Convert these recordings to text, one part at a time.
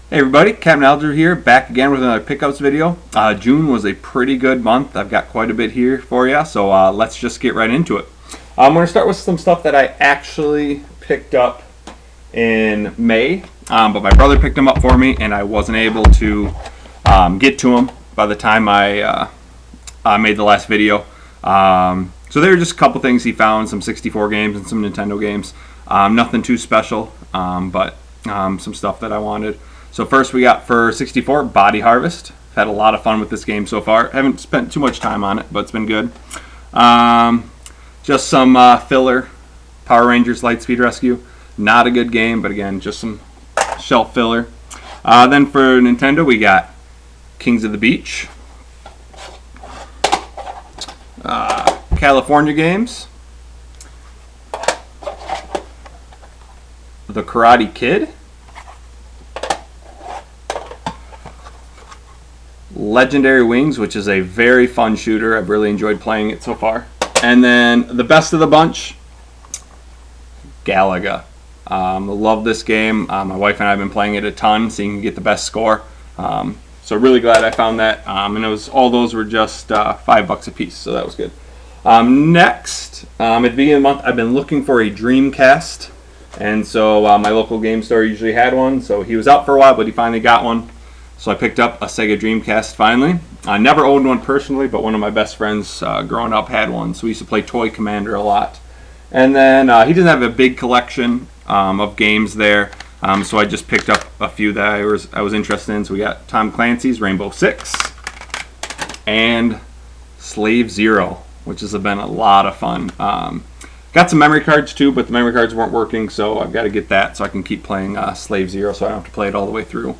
Hey everybody, Captain Alger here, back again with another pickups video. June was a pretty good month. I've got quite a bit here for you, so let's just get right into it. I'm going to start with some stuff that I actually picked up in May, but my brother picked them up for me, and I wasn't able to get to them by the time I made the last video. So there were just a couple things he found, some 64 games and some Nintendo games. Nothing too special, but some stuff that I wanted. So first we got for 64, Body Harvest. I've had a lot of fun with this game so far. Haven't spent too much time on it, but it's been good. Just some filler, Power Rangers Lightspeed Rescue. Not a good game, but again, just some shelf filler. Then for Nintendo, we got Kings of the Beach. California games. The Karate Kid. Legendary Wings, which is a very fun shooter. I've really enjoyed playing it so far. And then the best of the bunch, Galaga. Love this game. My wife and I have been playing it a ton, so you can get the best score. So really glad I found that. And it was all those were just $5 a piece, so that was good. Next, at the beginning of the month, I've been looking for a Dreamcast, and so my local game store usually had one. So he was out for a while, but he finally got one. So I picked up a Sega Dreamcast finally. I never owned one personally, but one of my best friends growing up had one. So we used to play Toy Commander a lot. And then he doesn't have a big collection of games there, so I just picked up a few that I was interested in. So we got Tom Clancy's Rainbow Six and Slave Zero, which has been a lot of fun. Got some memory cards too, but the memory cards weren't working, so I've got to get that so I can keep playing Slave Zero, so I don't have to play it all the way through.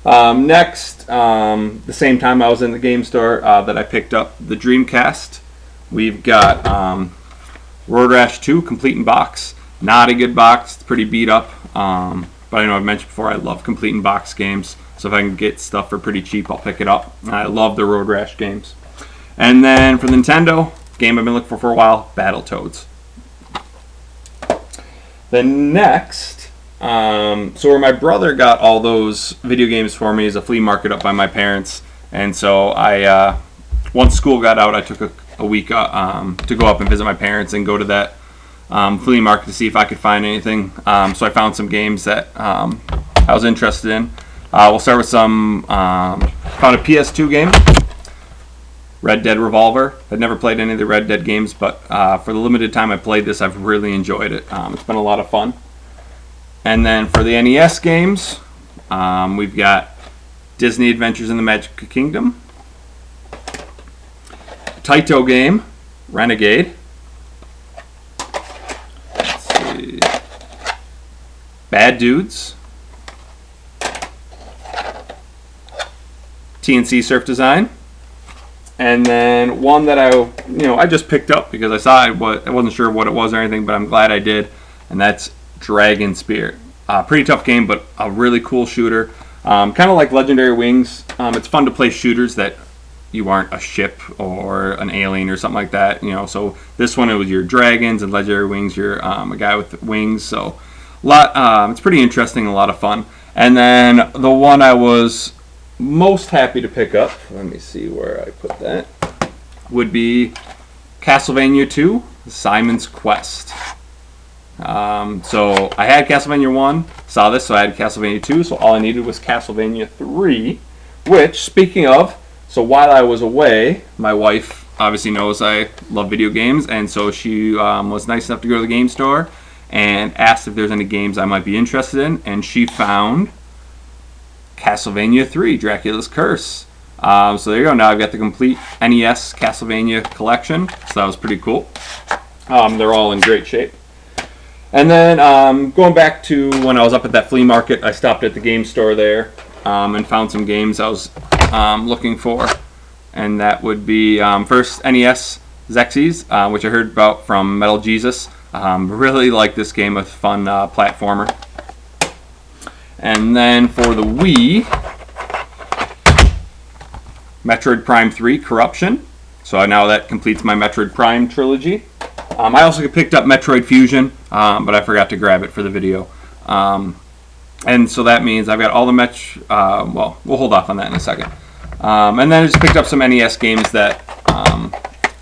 Next, the same time I was in the game store that I picked up the Dreamcast, we've got Road Rash 2 Complete in Box. Not a good box, it's pretty beat up, but I know I've mentioned before I love Complete in Box games, so if I can get stuff for pretty cheap, I'll pick it up. I love the Road Rash games. And then for Nintendo, game I've been looking for a while, Battletoads. The next, so where my brother got all those video games for me is a flea market up by my parents, and so I once school got out, I took a week to go up and visit my parents and go to that flea market to see if I could find anything. So I found some games that I was interested in. We'll start with some found a PS2 game, Red Dead Revolver. I'd never played any of the Red Dead games, but for the limited time I played this, I've really enjoyed it. It's been a lot of fun. And then for the NES games, we've got Disney Adventures in the Magic Kingdom, Taito game, Renegade. Let's see. Bad Dudes, TNC Surf Design, and then one that I just picked up because I saw it. I wasn't sure what it was or anything, but I'm glad I did, and that's Dragon Spear. Pretty tough game, but a really cool shooter. Kind of like Legendary Wings. It's fun to play shooters that you aren't a ship or an alien or something like that. So this one, it was your dragons, and Legendary Wings, you're a guy with wings. So it's pretty interesting, a lot of fun. And then the one I was most happy to pick up, let me see where I put that, would be Castlevania 2, Simon's Quest. So I had Castlevania 1, saw this, so I had Castlevania 2, so all I needed was Castlevania 3, which, speaking of, so while I was away, my wife obviously knows I love video games, and so she was nice enough to go to the game store and asked if there's any games I might be interested in, and she found Castlevania 3, Dracula's Curse. So there you go, now I've got the complete NES Castlevania collection, so that was pretty cool. They're all in great shape. And then going back to when I was up at that flea market, I stopped at the game store there and found some games I was looking for. And that would be first NES Xerxes, which I heard about from Metal Jesus. Really like this game, a fun platformer. And then for the Wii, Metroid Prime 3 Corruption. So now that completes my Metroid Prime trilogy. I also picked up Metroid Fusion, but I forgot to grab it for the video. And so that means I've got all the well, we'll hold off on that in a second. And then I just picked up some NES games that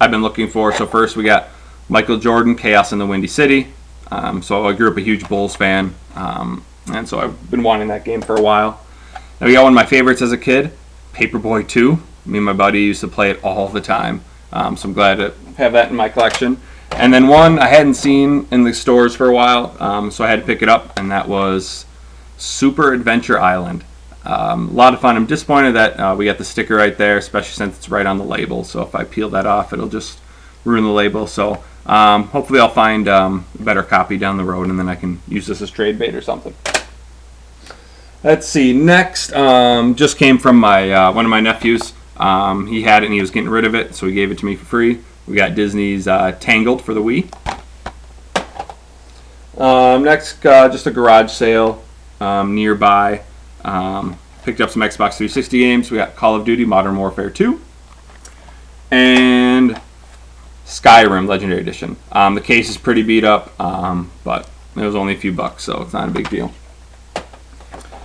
I've been looking for. So first we got Michael Jordan, Chaos in the Windy City. So I grew up a huge Bulls fan, and so I've been wanting that game for a while. Now we got one of my favorites as a kid, Paperboy 2. Me and my buddy used to play it all the time. So I'm glad to have that in my collection. And then one I hadn't seen in the stores for a while, so I had to pick it up, and that was Super Adventure Island. A lot of fun. I'm disappointed that we got the sticker right there, especially since it's right on the label. So if I peel that off, it'll just ruin the label. So hopefully I'll find a better copy down the road, and then I can use this as trade bait or something. Let's see. Next, just came from my one of my nephews. He had it and he was getting rid of it, so he gave it to me for free. We got Disney's Tangled for the Wii. Next, just a garage sale nearby. Picked up some Xbox 360 games. We got Call of Duty Modern Warfare 2 and Skyrim Legendary Edition. The case is pretty beat up, but it was only a few bucks, so it's not a big deal.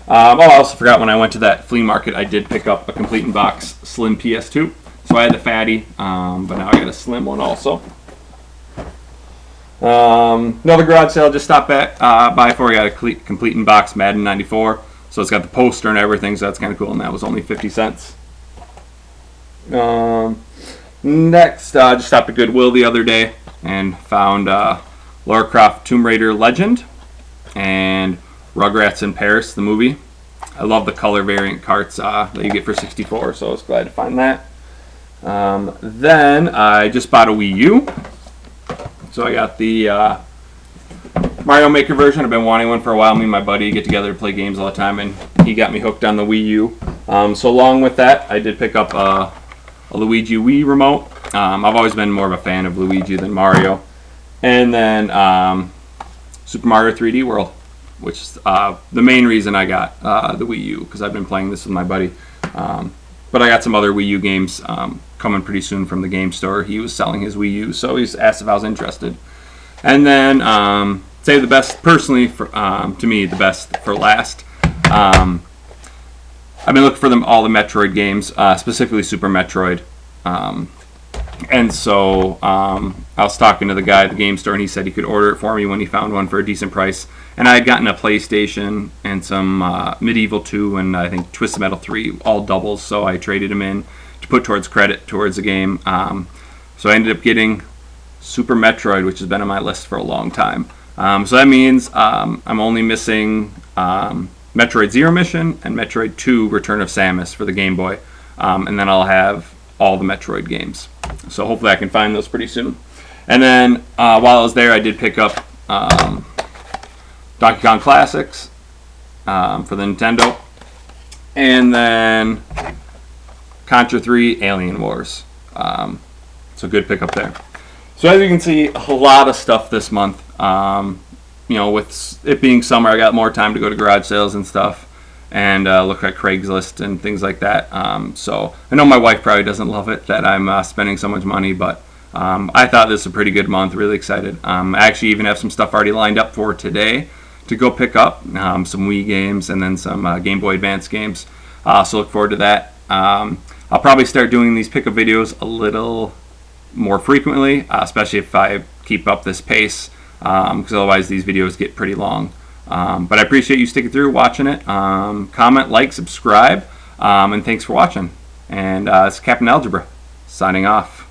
I also forgot when I went to that flea market, I did pick up a complete in box Slim PS2. So I had the fatty, but now I got a slim one also. Another garage sale just stopped by for. I got a complete in box Madden 94. So it's got the poster and everything, so that's kind of cool, and that was only 50 cents. Next, just stopped at Goodwill the other day and found Lara Croft Tomb Raider Legend and Rugrats in Paris, the movie. I love the color variant carts that you get for 64, so I was glad to find that. Then I just bought a Wii U. So I got the Mario Maker version. I've been wanting one for a while. Me and my buddy get together to play games all the time, and he got me hooked on the Wii U. So along with that, I did pick up a Luigi Wii remote. I've always been more of a fan of Luigi than Mario. And then Super Mario 3D World, which is the main reason I got the Wii U, because I've been playing this with my buddy. But I got some other Wii U games coming pretty soon from the game store. He was selling his Wii U, so he's asked if I was interested. And then save the best, personally, for, to me, the best for last. I've been looking for all the Metroid games, specifically Super Metroid. And so I was talking to the guy at the game store, and he said he could order it for me when he found one for a decent price. And I had gotten a PlayStation and some Medieval 2 and I think Twisted Metal 3, all doubles, so I traded them in to put towards credit towards the game. So I ended up getting Super Metroid, which has been on my list for a long time. So that means I'm only missing Metroid Zero Mission and Metroid 2 Return of Samus for the Game Boy. And then I'll have all the Metroid games. So hopefully I can find those pretty soon. And then while I was there, I did pick up Donkey Kong Classics for the Nintendo. And then Contra 3 Alien Wars. So good pickup there. So as you can see, a lot of stuff this month. You know, with it being summer, I got more time to go to garage sales and stuff, and look at Craigslist and things like that. So I know my wife probably doesn't love it that I'm spending so much money, but I thought this was a pretty good month. Really excited. I actually even have some stuff already lined up for today to go pick up, some Wii games and then some Game Boy Advance games. So look forward to that. I'll probably start doing these pickup videos a little more frequently, especially if I keep up this pace, because otherwise these videos get pretty long. But I appreciate you sticking through, watching it. Comment, like, subscribe, and thanks for watching. And it's Captain Algebra, signing off.